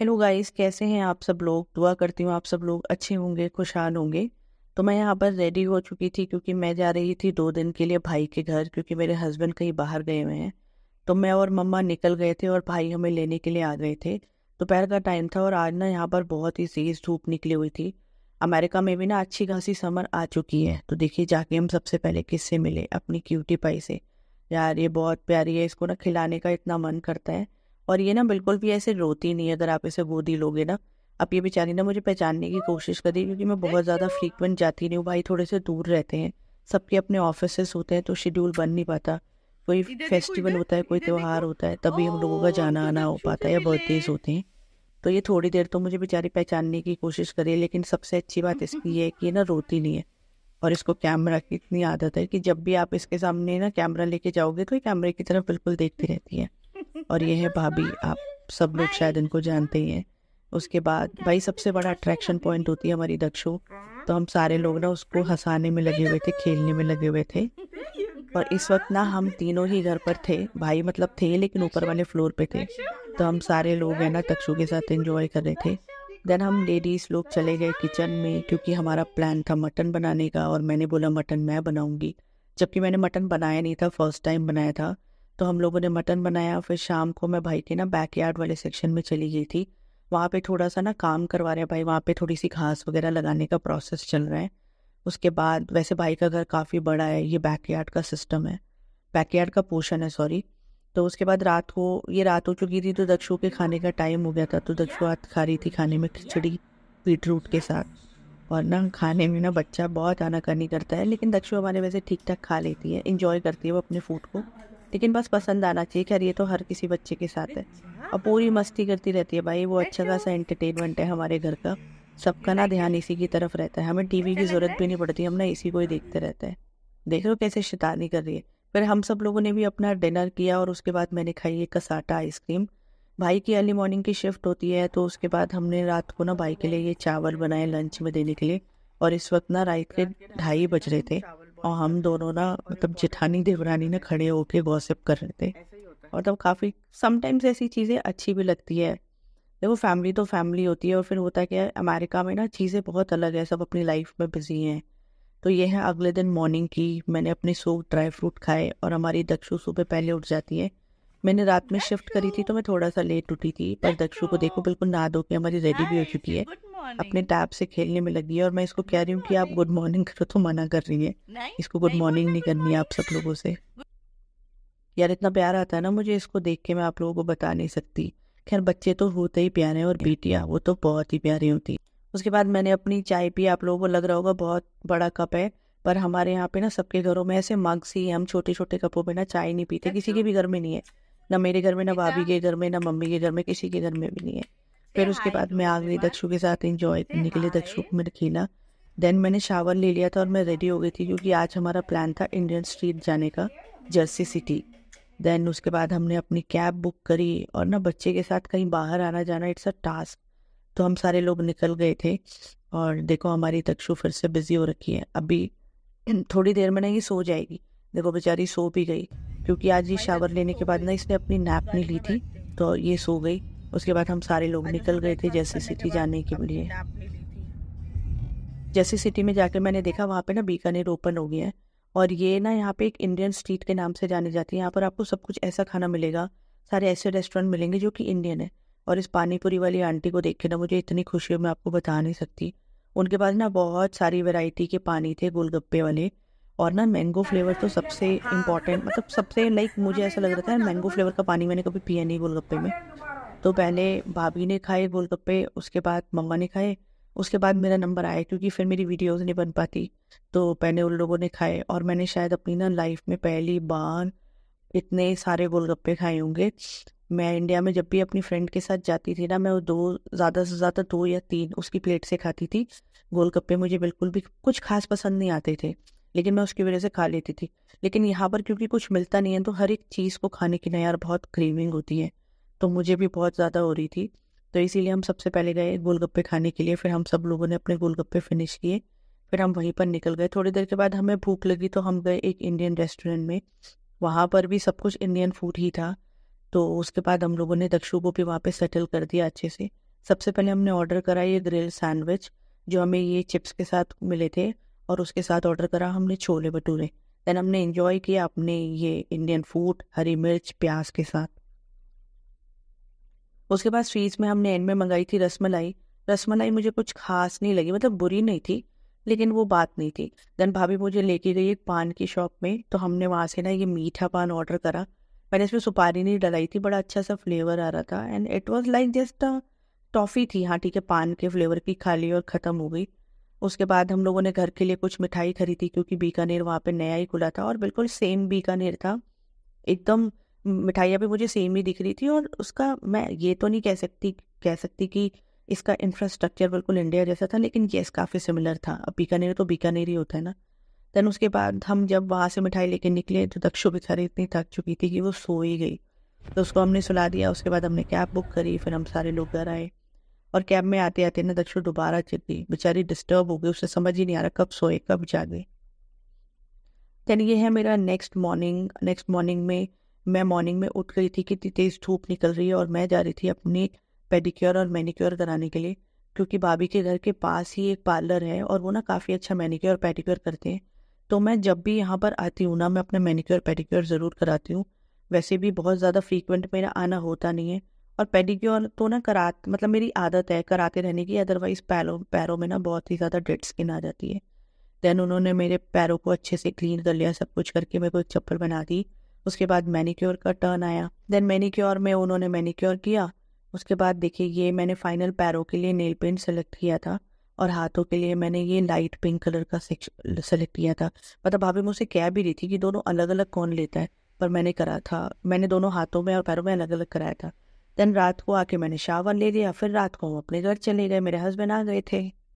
Hello guys, कैसे हैं आप सब लोग। दुआ करती हूँ आप सब लोग अच्छे होंगे, खुशहाल होंगे। तो मैं यहाँ पर रेडी हो चुकी थी क्योंकि मैं जा रही थी 2 दिन के लिए भाई के घर, क्योंकि मेरे हस्बैंड कहीं बाहर गए हुए हैं। तो मैं और मम्मा निकल गए थे और भाई हमें लेने के लिए आ गए थे। दोपहर का टाइम था और आज ना यहाँ पर बहुत ही तेज धूप निकली हुई थी। अमेरिका में भी ना अच्छी खासी समर आ चुकी है। तो देखिए, जाके हम सबसे पहले किससे मिले, अपनी क्यूटी पाई से। यार ये बहुत प्यारी है, इसको ना खिलाने का इतना मन करता है। और ये ना बिल्कुल भी ऐसे रोती नहीं है अगर आप इसे गोदी लोगे ना। अब ये बेचारी ना मुझे पहचानने की कोशिश कर रही है, क्योंकि मैं बहुत ज़्यादा फ्रीक्वेंट जाती नहीं हूँ। भाई थोड़े से दूर रहते हैं, सबके अपने ऑफिसेस होते हैं, तो शेड्यूल बन नहीं पाता। कोई इधर देखो, फेस्टिवल इधर होता है, कोई इधर त्योहार देखो। होता है, तभी हम लोगों का ओ, जाना तो आना हो दक्षु पाता से है, या मिले। बर्थडेज होते हैं। तो ये थोड़ी देर तो मुझे बेचारी पहचानने की कोशिश करी, लेकिन सबसे अच्छी बात इसकी ये है कि ये ना रोती नहीं है। और इसको कैमरा की इतनी आदत है कि जब भी आप इसके सामने ना कैमरा लेके जाओगे तो ये कैमरे की तरफ बिल्कुल देखती रहती है। और ये है भाभी, आप सब लोग हाय। शायद इनको जानते ही हैं। उसके बाद भाई सबसे बड़ा अट्रैक्शन पॉइंट होती है हमारी दक्षु। तो हम सारे लोग ना उसको हंसाने में लगे हुए थे, खेलने में लगे हुए थे। और इस वक्त ना हम तीनों ही घर पर थे। भाई मतलब थे लेकिन ऊपर वाले फ्लोर पे थे। तो हम सारे लोग हैं ना दक्षु के साथ एंजॉय कर रहे थे। देन हम लेडीज लोग चले गए किचन में, क्योंकि हमारा प्लान था मटन बनाने का, और मैंने बोला मटन मैं बनाऊंगी। जबकि मैंने मटन बनाया नहीं था, फर्स्ट टाइम बनाया था। तो हम लोगों ने मटन बनाया। फिर शाम को मैं भाई के ना बैकयार्ड वाले सेक्शन में चली गई थी। वहाँ पे थोड़ा सा ना काम करवा रहे हैं भाई, वहाँ पे थोड़ी सी घास वगैरह लगाने का प्रोसेस चल रहा है। उसके बाद वैसे भाई का घर काफ़ी बड़ा है, ये बैकयार्ड का सिस्टम है, बैकयार्ड का पोर्शन है, सॉरी। तो उसके बाद रात को, ये रात हो चुकी थी तो दक्षु के खाने का टाइम हो गया था। तो दक्षु आज खा रही थी खाने में खिचड़ी बीट रूट के साथ। और ना खाने में ना बच्चा बहुत आनाकानी करता है, लेकिन दक्षु हमारे वैसे ठीक ठाक खा लेती है, इंजॉय करती है वो अपने फूड को। लेकिन बस पसंद आना चाहिए, खैर ये तो हर किसी बच्चे के साथ है। और पूरी मस्ती करती रहती है भाई, वो अच्छा दक्षु, खासा एंटरटेनमेंट है हमारे घर का। यू सबका ना लाइक ध्यान इट? इसी की तरफ रहता है, हमें टीवी अच्छा की लग जरूरत रहा भी है। नहीं पड़ती, हम ना इसी को ही देखते रहते हैं। देख रहे हो कैसे शैतानी कर रही है। फिर हम सब लोगों ने भी अपना डिनर किया और उसके बाद मैंने खाई एक कसाटा आइसक्रीम। भाई की अर्ली मॉर्निंग की शिफ्ट होती है, तो उसके बाद हमने रात को ना भाई के लिए ये चावल बनाए लंच में देने के लिए। और इस वक्त ना रात के रात के 2:30 2:30 बजे बज ना रहे तुम थे। चावल और बॉईल कर हम रहे थे दोनों ना और एक मतलब बॉटल जेठानी दूध देवरानी निकाल ना रहे थे। खड़े होके गॉसिप कर रहे थे। ऐसा ही होता है। और तब काफ़ी समटाइम्स ऐसी चीज़ें अच्छी भी लगती है। देखो, फैमिली तो फैमिली होती है। और फिर होता क्या है, अमेरिका में ना चीज़ें बहुत अलग है, सब अपनी लाइफ में बिजी हैं। तो ये है अगले दिन मॉर्निंग की। मैंने अपने सोप ड्राई फ्रूट खाए, और हमारी दक्षु सुबह पहले उठ जाती है। मैंने रात में शिफ्ट दक्षु, करी थी तो मैं थोड़ा सा लेट उठी थी, पर दक्षु दक्षु, को देखो बिल्कुल नहा धो के हमारी रेडी भी हो हाय चुकी से है। गुड अपने मॉर्निंग। टैब से खेलने में लगी है, और मैं इसको कह गुड रही हूँ कि आप मॉर्निंग। गुड मॉर्निंग करो तो मना कर रही है। नहीं, इसको गुड नहीं मॉर्निंग बोलना नहीं गुड करनी है आप सब मॉर्निंग। लोगों से। यार इतना प्यार आता है ना मुझे इसको देख के, मैं आप लोगों को बता नहीं सकती। खैर बच्चे तो होते ही प्यारे हैं, और बेटियां वो तो बहुत ही प्यारी होती। उसके बाद मैंने अपनी चाय पी। आप लोगों को लग रहा होगा बहुत बड़ा कप है, पर हमारे यहाँ पे ना सबके घरों में ऐसे मग्स ही हैं। हम छोटे छोटे कपों में ना चाय नहीं पीते, किसी दक्षु, के भी घर में नहीं है। ना मेरे घर में, ना बेटा, भाभी के घर में, ना मम्मी के घर में, किसी के घर में भी नहीं है। से फिर उसके हाय बाद टू मैं आ गई एवरीवन। दक्षु के साथ एंजॉय से करने के लिए, दक्षु हाय। को मैंने खेला। देन मैंने शावर ले लिया था और मैं रेडी हो गई थी, क्योंकि आज हमारा प्लान था इंडियन स्ट्रीट जाने का, जर्सी सिटी। देन उसके बाद हमने अपनी कैब बुक करी, और ना बच्चे के साथ कहीं बाहर आना जाना इट्स अ टास्क। तो हम सारे लोग निकल गए थे। और देखो हमारी तक्षु फिर से बिजी हो रखी है अभी। थोड़ी देर में ना ये सो जाएगी। देखो बेचारी सो भी गई, क्योंकि आज ये भाई शावर दक्षु लेने सो के बाद ना गई। इसने अपनी नैप नहीं गाड़ी ली में थी। बैठते ही। तो ये सो गई। उसके बाद हम सारे लोग आज उसने निकल गए थे ब्रेकफास्ट जैसी करने के सिटी बाद जाने के अपनी लिए। नैप नहीं ली थी। जैसे सिटी में जाकर मैंने देखा वहाँ पे ना बीकानेर ओपन हो गया है। और ये ना यहाँ पे एक इंडियन स्ट्रीट के नाम से जानी जाती है। यहाँ पर आपको सब कुछ ऐसा खाना मिलेगा, सारे ऐसे रेस्टोरेंट मिलेंगे जो कि इंडियन है। और इस पानीपुरी वाली आंटी को देख के ना मुझे इतनी खुशी है, मैं आपको बता नहीं सकती। उनके पास ना बहुत सारी वैरायटी के पानी थे, गोलगप्पे वाले। और ना मैंगो फ्लेवर तो सबसे हाँ। इम्पोर्टेंट, मतलब सबसे लाइक मुझे हमें ऐसा लग इंडिया रहा था यार, पहुंचा दो मैंगो फ्लेवर बस। का पानी मैंने कभी पिया नहीं गोलगप्पे में। तो पहले भाभी ने खाए गोलगप्पे, उसके बाद मम्मा ने खाए। उसके बाद मेरा नंबर आया, क्योंकि फिर मेरी वीडियोस नहीं बन पाती। तो पहले उन लोगों ने खाए, और मैंने शायद अपनी ना लाइफ में पहली बार इतने सारे गोलगप्पे खाए होंगे। मैं इंडिया में जब भी अपनी फ्रेंड के साथ जाती थी ना, मैं वो दो, ज़्यादा से ज़्यादा 2 या 3 उसकी प्लेट से खाती थी। गोलगप्पे मुझे बिल्कुल भी कुछ खास पसंद नहीं आते थे, लेकिन मैं उसकी वजह से खा लेती थी। लेकिन यहाँ पर क्योंकि कुछ मिलता नहीं है, तो हर एक चीज़ को खाने की ना यार बहुत क्रेविंग होती है। तो मुझे भी बहुत ज़्यादा हो रही थी। तो इसीलिए हम सबसे पहले गए गोलगप्पे खाने के लिए। फिर हम सब लोगों ने अपने गोलगप्पे फिनिश किए। फिर हम वहीं पर निकल गए। थोड़ी देर के बाद हमें भूख लगी, तो हम गए एक इंडियन रेस्टोरेंट में। वहाँ पर भी सब कुछ इंडियन फूड ही था। तो उसके बाद हम लोगों ने दक्षु को भी वहाँ पे सेटल कर दिया अच्छे से। सबसे पहले हमने ऑर्डर करा ये ग्रिल सैंडविच, जो हमें ये चिप्स के साथ मिले थे, और उसके साथ ऑर्डर करा हमने छोले भटूरे। देन हमने एंजॉय किया अपने ये इंडियन फूड हरी मिर्च प्याज के साथ। उसके बाद स्वीट्स में हमने एंड में मंगाई थी रसमलाई। रसमलाई मुझे कुछ खास नहीं लगी, मतलब बुरी नहीं थी, लेकिन वो बात नहीं थी। देन भाभी मुझे लेके गई एक पान की शॉप में, तो हमने वहाँ से ना ये मीठा पान ऑर्डर करा। मैंने इसमें सुपारी नहीं डलाई थी, बड़ा अच्छा सा फ्लेवर आ रहा था, and it was like just toffee थी, हाँ ठीक है, पान के फ्लेवर की, खाली और ख़त्म हो गई। उसके बाद हम लोगों ने घर के लिए कुछ मिठाई खरीदी, क्योंकि बीकानेर वहाँ पे नया ही खुला था और बिल्कुल सेम बीकानेर था एकदम। मिठाइयाँ भी मुझे सेम ही दिख रही थी, और उसका मैं ये तो नहीं कह सकती कि इसका इंफ्रास्ट्रक्चर बिल्कुल इंडिया जैसा था, लेकिन येस काफ़ी सिमिलर था। अब बीकानेर तो बीकानेर ही होता है ना। देन उसके बाद हम जब वहाँ से मिठाई लेके निकले, तो दक्षु बेचारी इतनी थक चुकी थी कि वो सो ही गई, तो उसको हमने सुला दिया। उसके बाद हमने कैब बुक करी, फिर हम सारे लोग घर आए, और कैब में आते आते ना दक्षु दोबारा जग गई, बेचारी डिस्टर्ब हो गई, उसे समझ ही नहीं आ रहा कब सोए कब जागे। देन ये है मेरा नेक्स्ट मॉर्निंग में मैं मॉर्निंग में उठ गई थी कि इतनी तेज़ धूप निकल रही है, और मैं जा रही थी अपनी पेडिक्योर और मैनिक्योर कराने के लिए, क्योंकि भाभी के घर के पास ही एक पार्लर है, और वो ना काफ़ी अच्छा मैनिक्योर पेडिक्योर करते हैं। तो मैं जब भी यहाँ पर आती हूँ ना, मैं अपना मैनिक्योर पेडिक्योर ज़रूर कराती हूँ। वैसे भी बहुत ज़्यादा फ्रीक्वेंट मेरा आना होता नहीं है, और पेडिक्योर तो ना मतलब मेरी आदत है कराते रहने की, अदरवाइज़ पैरों पैरों में ना बहुत ही ज़्यादा डेड स्किन आ जाती है। देन उन्होंने मेरे पैरों को अच्छे से क्लीन कर लिया, सब कुछ करके मेरे को एक चप्पल बना दी। उसके बाद मैनीक्योर का टर्न आया। देन मैनीक्योर में उन्होंने मैनीक्योर किया। उसके बाद देखिए ये मैंने फाइनल पैरों के लिए नेल पेंट सेलेक्ट किया था, और हाथों के लिए मैंने ये लाइट पिंक कलर का सेलेक्ट किया था। मतलब भाभी मुझसे कह भी रही थी कि दोनों अलग अलग कौन लेता है, पर मैंने दोनों हाथों में और पैरों में अलग अलग कराया था। देन रात को आके मैंने शावर ले लिया, फिर रात को हम अपने घर चले गए, मेरे हस्बैंड आ गए थे।